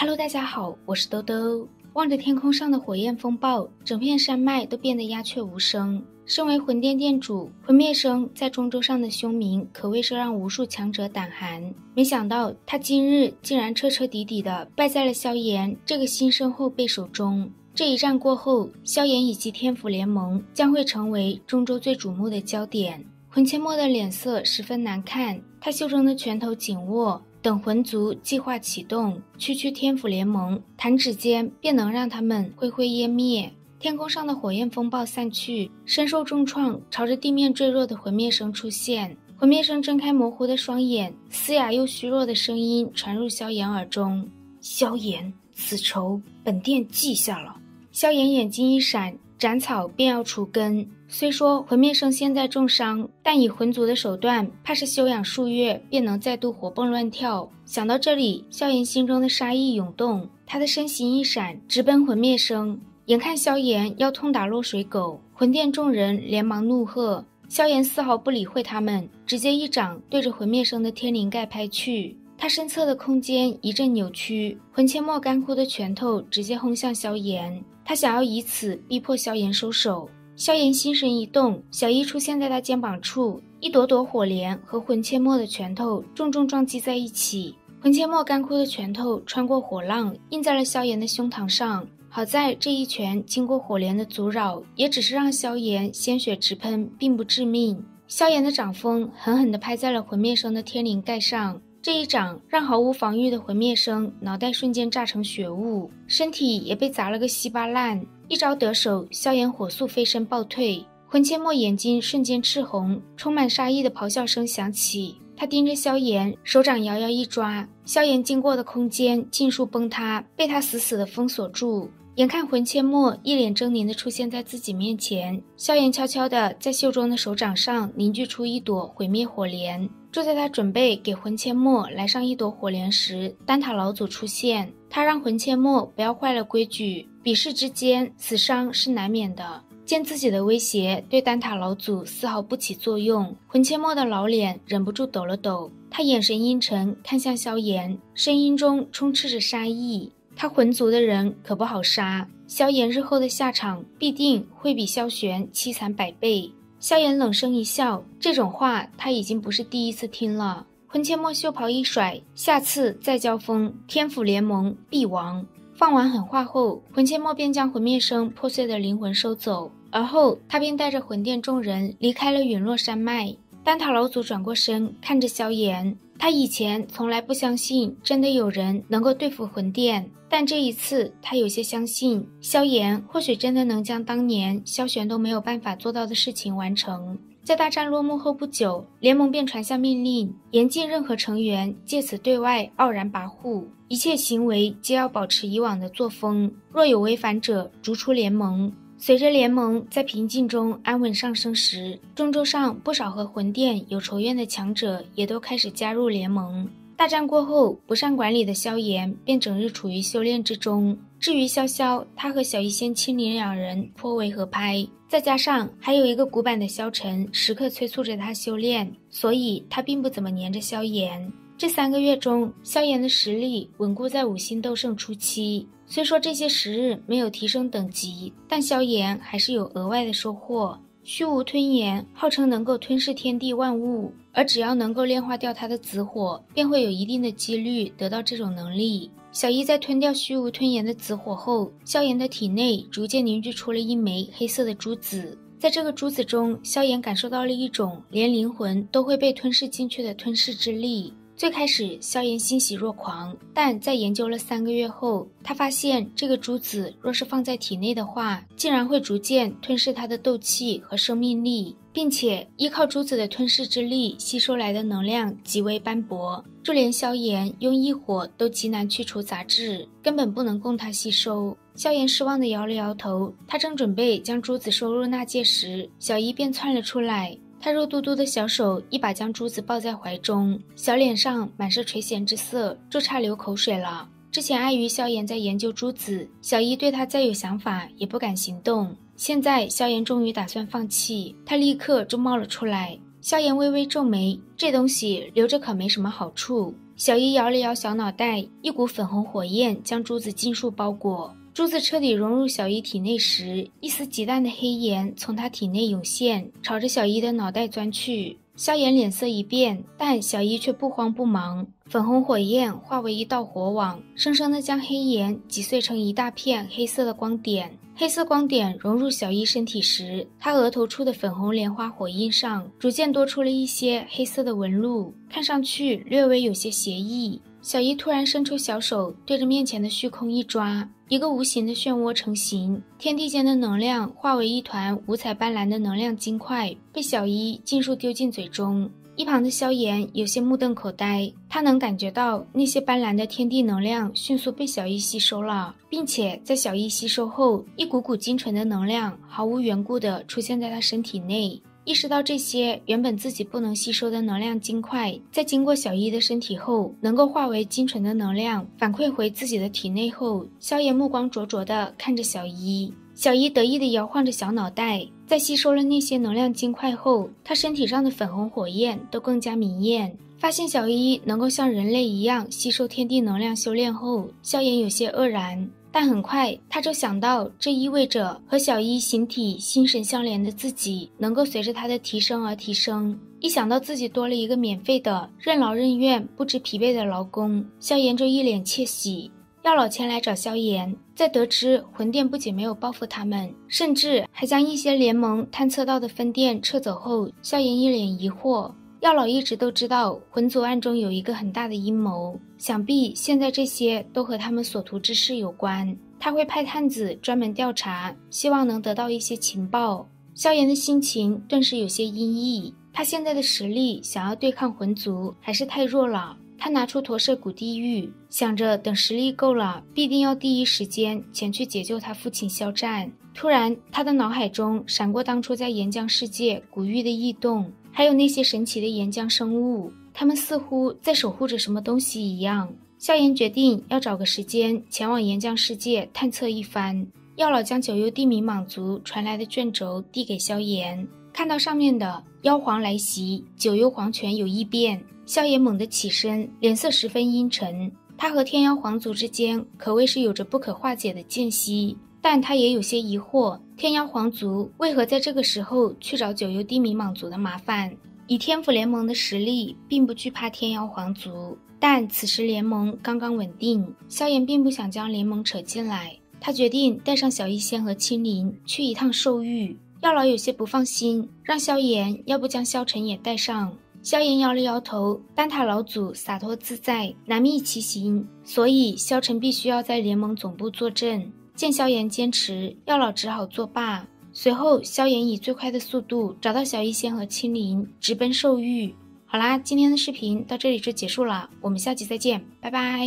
Hello， 大家好，我是兜兜。望着天空上的火焰风暴，整片山脉都变得鸦雀无声。身为魂殿殿主，魂灭生在中州上的凶名可谓是让无数强者胆寒。没想到他今日竟然彻彻底底地败在了萧炎这个新生后辈手中。这一战过后，萧炎以及天府联盟将会成为中州最瞩目的焦点。魂切墨的脸色十分难看，他袖中的拳头紧握，等魂族计划启动，区区天府联盟弹指间便能让他们灰灰烟灭。天空上的火焰风暴散去，身受重创朝着地面坠落的魂灭生出现。魂灭生睁开模糊的双眼，嘶哑又虚弱的声音传入萧炎耳中：萧炎，此仇本殿记下了。萧炎眼睛一闪，斩草便要除根。虽说魂灭生现在重伤，但以魂族的手段，怕是休养数月便能再度活蹦乱跳。想到这里，萧炎心中的杀意涌动，他的身形一闪，直奔魂灭生。眼看萧炎要痛打落水狗，魂殿众人连忙怒喝，萧炎丝毫不理会他们，直接一掌对着魂灭生的天灵盖拍去。他身侧的空间一阵扭曲，魂切墨干枯的拳头直接轰向萧炎，他想要以此逼迫萧炎收手。萧炎心神一动，小一出现在他肩膀处，一朵朵火莲和魂切墨的拳头重重撞击在一起，魂切墨干枯的拳头穿过火浪，印在了萧炎的胸膛上。好在这一拳经过火莲的阻扰，也只是让萧炎鲜血直喷，并不致命。萧炎的掌风狠狠地拍在了魂灭生的天灵盖上，这一掌让毫无防御的魂灭生脑袋瞬间炸成血雾，身体也被砸了个稀巴烂。一招得手，萧炎火速飞身暴退，魂切墨眼睛瞬间赤红，充满杀意的咆哮声响起。他盯着萧炎，手掌摇摇一抓，萧炎经过的空间尽数崩塌，被他死死地封锁住。眼看魂切墨一脸狰狞地出现在自己面前，萧炎悄悄地在袖中的手掌上凝聚出一朵毁灭火莲。就在他准备给魂切墨来上一朵火莲时，丹塔老祖出现，他让魂切墨不要坏了规矩，比试之间死伤是难免的。见自己的威胁对丹塔老祖丝毫不起作用，魂切墨的老脸忍不住抖了抖，他眼神阴沉看向萧炎，声音中充斥着杀意。他魂族的人可不好杀，萧炎日后的下场必定会比萧玄凄惨100倍。萧炎冷声一笑，这种话他已经不是第一次听了。魂切墨袖袍一甩，下次再交锋，天府联盟必亡。放完狠话后，魂切墨便将魂灭生破碎的灵魂收走，而后他便带着魂殿众人离开了陨落山脉。丹塔老祖转过身看着萧炎，他以前从来不相信真的有人能够对付魂殿，但这一次他有些相信萧炎或许真的能将当年萧玄都没有办法做到的事情完成。在大战落幕后不久，联盟便传下命令，严禁任何成员借此对外傲然跋扈，一切行为皆要保持以往的作风，若有违反者逐出联盟。随着联盟在平静中安稳上升时，中州上不少和魂殿有仇怨的强者也都开始加入联盟。大战过后，不善管理的萧炎便整日处于修炼之中。至于萧萧，他和小医仙青灵两人颇为合拍，再加上还有一个古板的萧晨时刻催促着他修炼，所以他并不怎么黏着萧炎。这3个月中，萧炎的实力稳固在5星斗圣初期。虽说这些时日没有提升等级，但萧炎还是有额外的收获。虚无吞炎号称能够吞噬天地万物，而只要能够炼化掉它的紫火，便会有一定的几率得到这种能力。小一在吞掉虚无吞炎的紫火后，萧炎的体内逐渐凝聚出了一枚黑色的珠子。在这个珠子中，萧炎感受到了一种连灵魂都会被吞噬进去的吞噬之力。最开始萧炎欣喜若狂，但在研究了3个月后，他发现这个珠子若是放在体内的话，竟然会逐渐吞噬他的斗气和生命力，并且依靠珠子的吞噬之力吸收来的能量极为斑驳，就连萧炎用异火都极难去除杂质，根本不能供他吸收。萧炎失望地摇了摇头，他正准备将珠子收入纳戒时，小一便窜了出来。他肉嘟嘟的小手一把将珠子抱在怀中，小脸上满是垂涎之色，就差流口水了。之前碍于萧炎在研究珠子，小一对他再有想法也不敢行动。现在萧炎终于打算放弃，他立刻就冒了出来。萧炎微微皱眉，这东西留着可没什么好处。小姨摇了摇小脑袋，一股粉红火焰将珠子尽数包裹。珠子彻底融入小姨体内时，一丝极淡的黑焰从她体内涌现，朝着小姨的脑袋钻去。萧炎脸色一变，但小姨却不慌不忙。粉红火焰化为一道火网，生生地将黑岩击碎成一大片黑色的光点。黑色光点融入小姨身体时，她额头处的粉红莲花火印上逐渐多出了一些黑色的纹路，看上去略微有些邪异。小姨突然伸出小手，对着面前的虚空一抓，一个无形的漩涡成型，天地间的能量化为一团五彩斑斓的能量晶块，被小姨尽数丢进嘴中。一旁的萧炎有些目瞪口呆，他能感觉到那些斑斓的天地能量迅速被小姨吸收了，并且在小姨吸收后，一股股精纯的能量毫无缘故地出现在他身体内。意识到这些原本自己不能吸收的能量晶块，在经过小姨的身体后，能够化为精纯的能量反馈回自己的体内后，萧炎目光灼灼地看着小姨。小姨得意地摇晃着小脑袋，在吸收了那些能量晶块后，她身体上的粉红火焰都更加明艳。发现小姨能够像人类一样吸收天地能量修炼后，萧炎有些愕然。但很快他就想到，这意味着和小姨形体心神相连的自己能够随着他的提升而提升。一想到自己多了一个免费的任劳任怨不知疲惫的劳工，萧炎就一脸窃喜。药老前来找萧炎，在得知魂殿不仅没有报复他们，甚至还将一些联盟探测到的分店撤走后，萧炎一脸疑惑。药老一直都知道魂族暗中有一个很大的阴谋，想必现在这些都和他们所图之事有关。他会派探子专门调查，希望能得到一些情报。萧炎的心情顿时有些阴翳，他现在的实力想要对抗魂族还是太弱了。他拿出驼舍古地狱，想着等实力够了，必定要第一时间前去解救他父亲萧战。突然他的脑海中闪过当初在岩浆世界古域的异动，还有那些神奇的岩浆生物，他们似乎在守护着什么东西一样。萧炎决定要找个时间前往岩浆世界探测一番。药老将九幽地冥蟒族传来的卷轴递给萧炎，看到上面的妖皇来袭，九幽皇权有异变，萧炎猛地起身，脸色十分阴沉。他和天妖皇族之间可谓是有着不可化解的间隙，但他也有些疑惑，天妖皇族为何在这个时候去找九幽地冥蟒族的麻烦。以天府联盟的实力，并不惧怕天妖皇族，但此时联盟刚刚稳定，萧炎并不想将联盟扯进来。他决定带上小医仙和青灵去一趟兽域。药老有些不放心，让萧炎要不将萧晨也带上。萧炎摇了摇头，丹塔老祖洒脱自在，难觅其形，所以萧晨必须要在联盟总部坐镇。见萧炎坚持，药老只好作罢。随后萧炎以最快的速度找到小医仙和青灵，直奔兽域。好啦，今天的视频到这里就结束了，我们下期再见，拜拜。